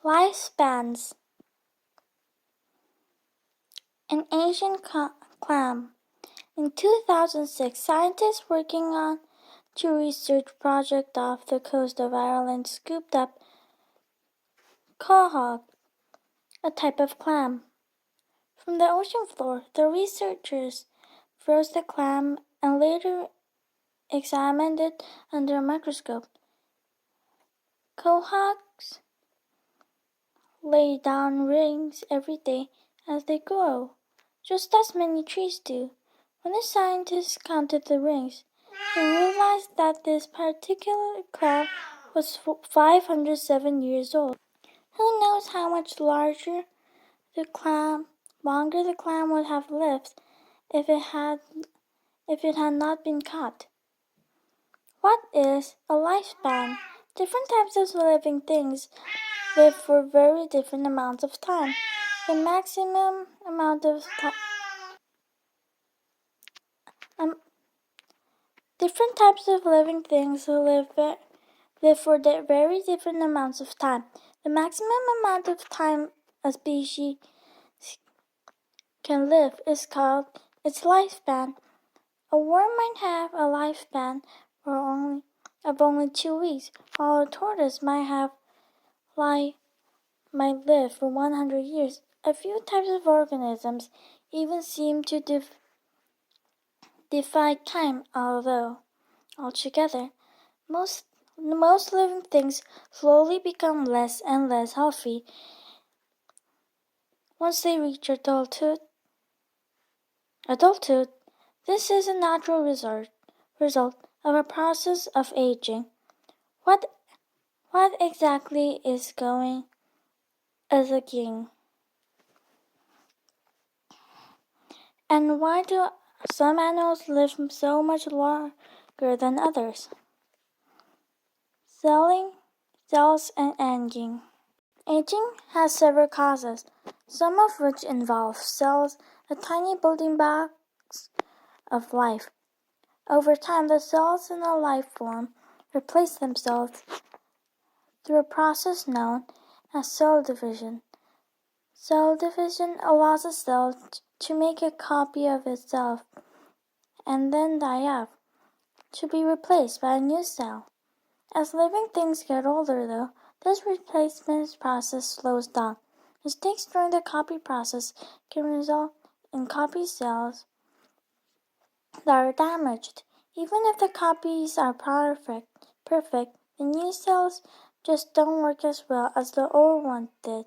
Lifespans. An ancient clam. In 2006, scientists working on a research project off the coast of Ireland scooped up quahog, a type of clam, from the ocean floor. The researchers froze the clam and later examined it under a microscope. Quahogs lay down rings every day as they grow, just as many trees do. When the scientists counted the rings, they realized that this particular clam was 507 years old. Who knows how much longer the clam would have lived if it had not been caught. What is a lifespan? Different types of living things live for very different amounts of time. The maximum amount of time. Different types of living things live for very different amounts of time. The maximum amount of time a species can live is called its lifespan. A worm might have a lifespan of only 2 weeks, while a tortoise might live for 100 years. A few types of organisms even seem to defy time, although altogether, most living things slowly become less and less healthy once they reach adulthood. This is a natural result of a process of aging. What exactly is going as a king? And why do some animals live so much longer than others? Cells and aging. Aging has several causes, some of which involve cells, the tiny building blocks of life. Over time, the cells in a life form replace themselves through a process known as cell division. Cell division allows a cell to make a copy of itself and then die off, to be replaced by a new cell. As living things get older, though, this replacement process slows down. Mistakes during the copy process can result in copy cells that are damaged. Even if the copies are perfect, the new cells just don't work as well as the old one did.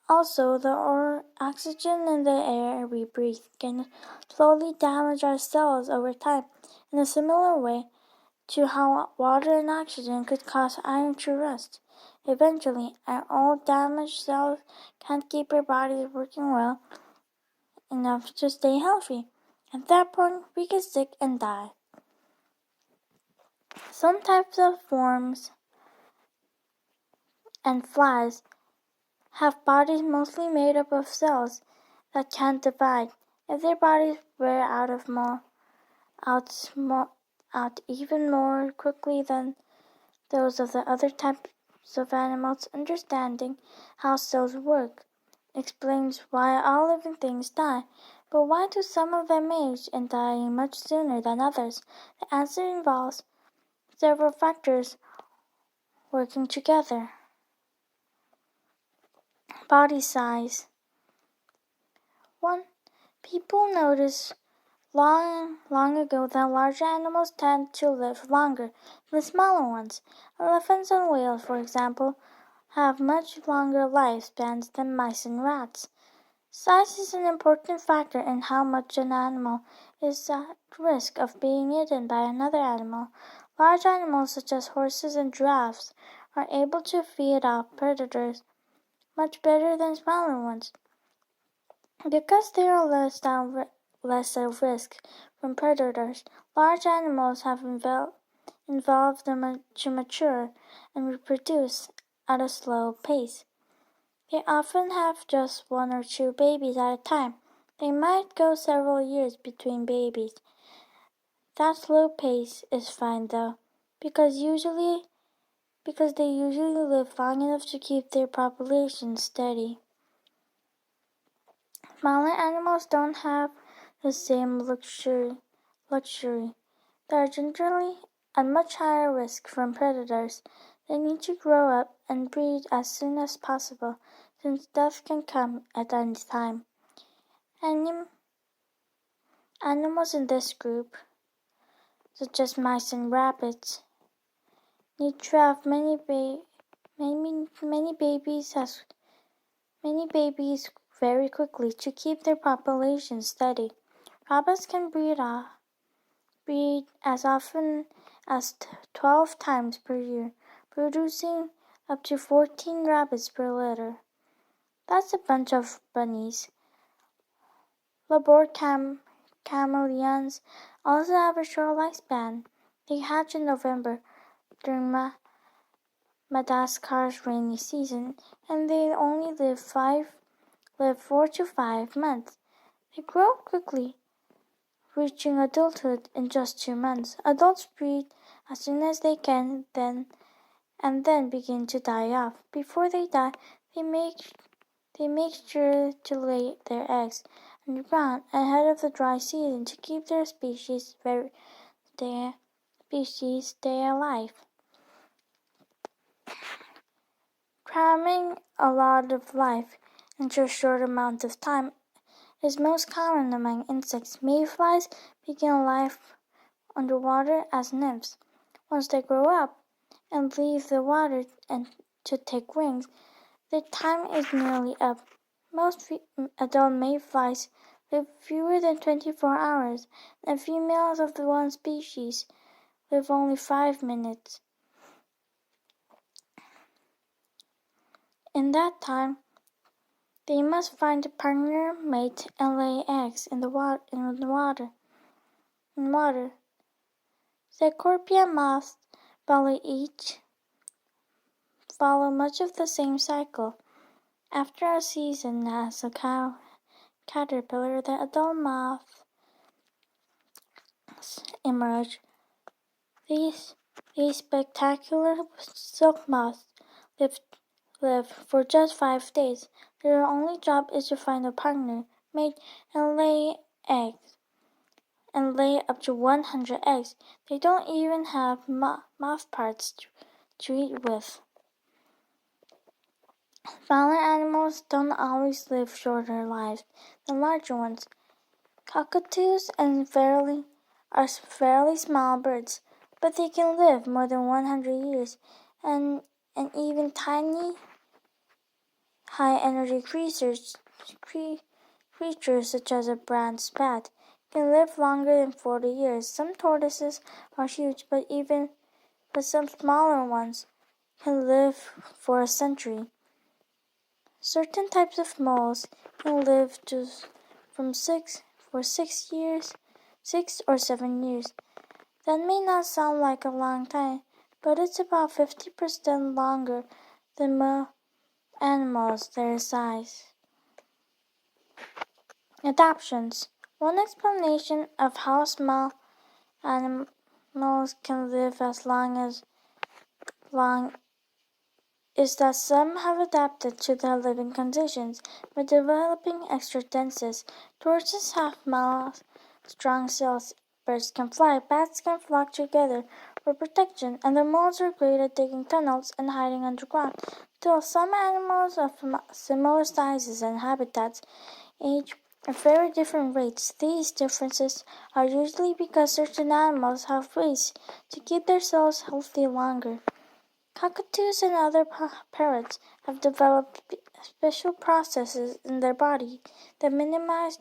Also, the oxygen in the air we breathe can slowly damage our cells over time in a similar way to how water and oxygen could cause iron to rust. Eventually, our old damaged cells can't keep our bodies working well enough to stay healthy. At that point, we get sick and die. Some types of worms and flies have bodies mostly made up of cells that can't divide. If their bodies wear out even more quickly than those of the other types of animals, understanding how cells work explains why all living things die. But why do some of them age and die much sooner than others? The answer involves several factors working together. Body size. 1. People noticed long ago that larger animals tend to live longer than smaller ones. Elephants and whales, for example, have much longer lifespans than mice and rats. Size is an important factor in how much an animal is at risk of being eaten by another animal. Large animals such as horses and giraffes are able to feed off predators much better than smaller ones. Because they are less at risk from predators, large animals have evolved to mature and reproduce at a slow pace. They often have just 1 or 2 babies at a time. They might go several years between babies. That slow pace is fine though, because usually because they usually live long enough to keep their population steady. Smaller animals don't have the same luxury. They are generally at much higher risk from predators. They need to grow up and breed as soon as possible, since death can come at any time. Animals in this group, such as mice and rabbits, need to have many babies very quickly to keep their population steady. Rabbits can breed as often as 12 times per year, producing up to 14 rabbits per litter. That's a bunch of bunnies. Labor chameleons also have a short lifespan. They hatch in November during Madagascar's rainy season, and they only live 4 to 5 months. They grow quickly, reaching adulthood in just 2 months. Adults breed as soon as they can, and then begin to die off. Before they die, they make sure to lay their eggs underground ahead of the dry season to keep their species stay alive. Cramming a lot of life into a short amount of time is most common among insects. Mayflies begin life underwater as nymphs. Once they grow up and leave the water and to take wings, their time is nearly up. Most adult mayflies live fewer than 24 hours, and females of the one species live only 5 minutes. In that time, they must find a partner, mate, and lay eggs in water. Cecropia moths each follow much of the same cycle. After a season as a caterpillar, the adult moths emerge. These spectacular silk moths live for just 5 days. Their only job is to find a partner, mate, and lay eggs. And lay up to 100 eggs. They don't even have mouth parts to eat with. Smaller animals don't always live shorter lives than larger ones. Cockatoos are fairly small birds, but they can live more than 100 years, and even tiny, high-energy creatures such as a brown spat can live longer than 40 years. Some tortoises are huge, but some smaller ones can live for a century. Certain types of moles can live for 6 or 7 years. That may not sound like a long time, but it's about 50% longer than animals their size. Adaptations. One explanation of how small animals can live as long is that some have adapted to their living conditions by developing extra senses. Tortoises have small, strong cells. Birds can fly. Bats can flock together for protection, and the moles are great at digging tunnels and hiding underground. Still, some animals of similar sizes and habitats age at very different rates. These differences are usually because certain animals have ways to keep their cells healthy longer. Cockatoos and other parrots have developed special processes in their body that minimize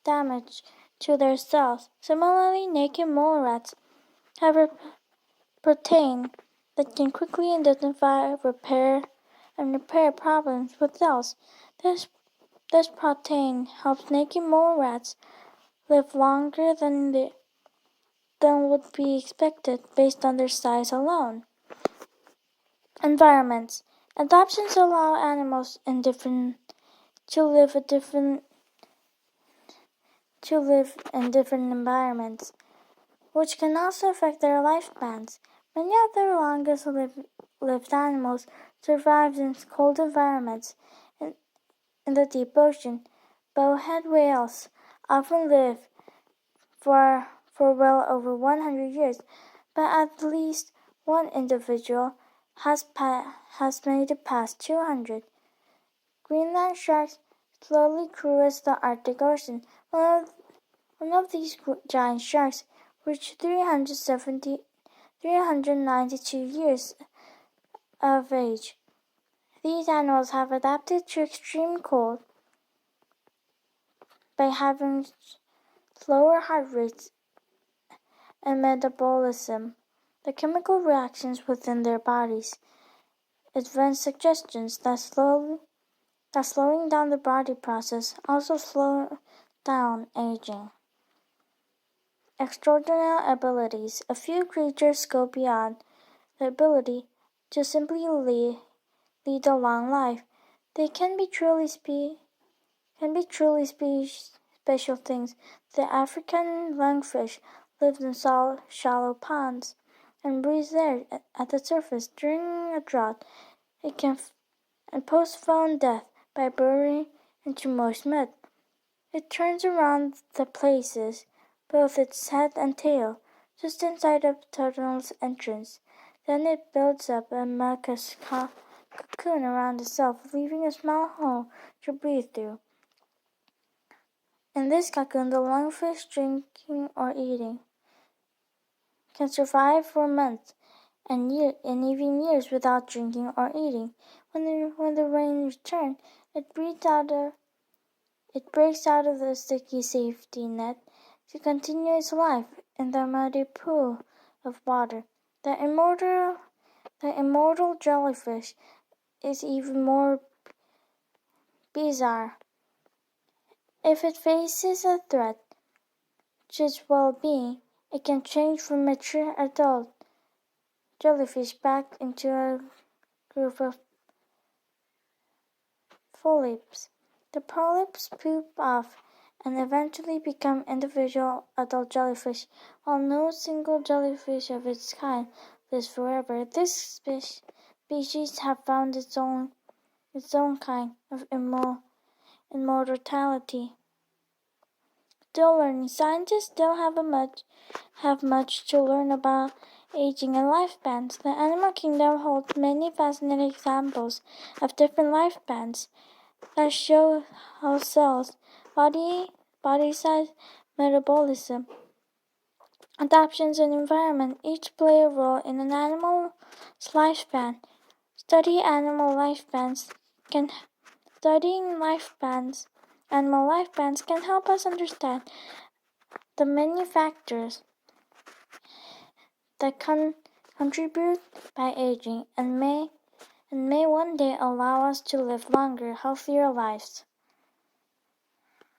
damage to their cells. Similarly, naked mole rats have a protein that can quickly identify, repair problems with cells. This protein helps naked mole rats live longer than would be expected based on their size alone. Environments. Adoptions allow animals to live in different environments, which can also affect their lifespans. Many of the longest short-lived animals survive in cold environments. In the deep ocean, bowhead whales often live for well over 100 years, but at least one individual has made it past 200. Greenland sharks slowly cruise the Arctic Ocean. One of these giant sharks reached 392 years of age. These animals have adapted to extreme cold by having slower heart rates and metabolism. The chemical reactions within their bodies advance suggestions that slowing down the body process also slow down aging. Extraordinary abilities. A few creatures go beyond the ability to simply lead a long life. They can be truly special things. The African lungfish lives in shallow ponds and breathes air at the surface during a drought. It can postpone death by burrowing into moist mud. It turns around the places, both its head and tail, just inside of the tunnel's entrance. Then it builds up a mucus cocoon around itself, leaving a small hole to breathe through. In this cocoon, the lungfish, drinking or eating, can survive for months and even years without drinking or eating. When the rain returns, it breaks out of the sticky safety net to continue its life in the muddy pool of water. The immortal jellyfish is even more bizarre. If it faces a threat to its well-being, it can change from mature adult jellyfish back into a group of polyps. The polyps poop off and eventually become individual adult jellyfish, while no single jellyfish of its kind lives forever. This species have found its own kind of immortality. Still learning. Scientists still have much to learn about aging and lifespans. The animal kingdom holds many fascinating examples of different lifespans that show how cells, body size, metabolism, adaptations, and environment each play a role in an animal's lifespan. Studying animal lifespans can help us understand the many factors that contribute by aging and may one day allow us to live longer, healthier lives.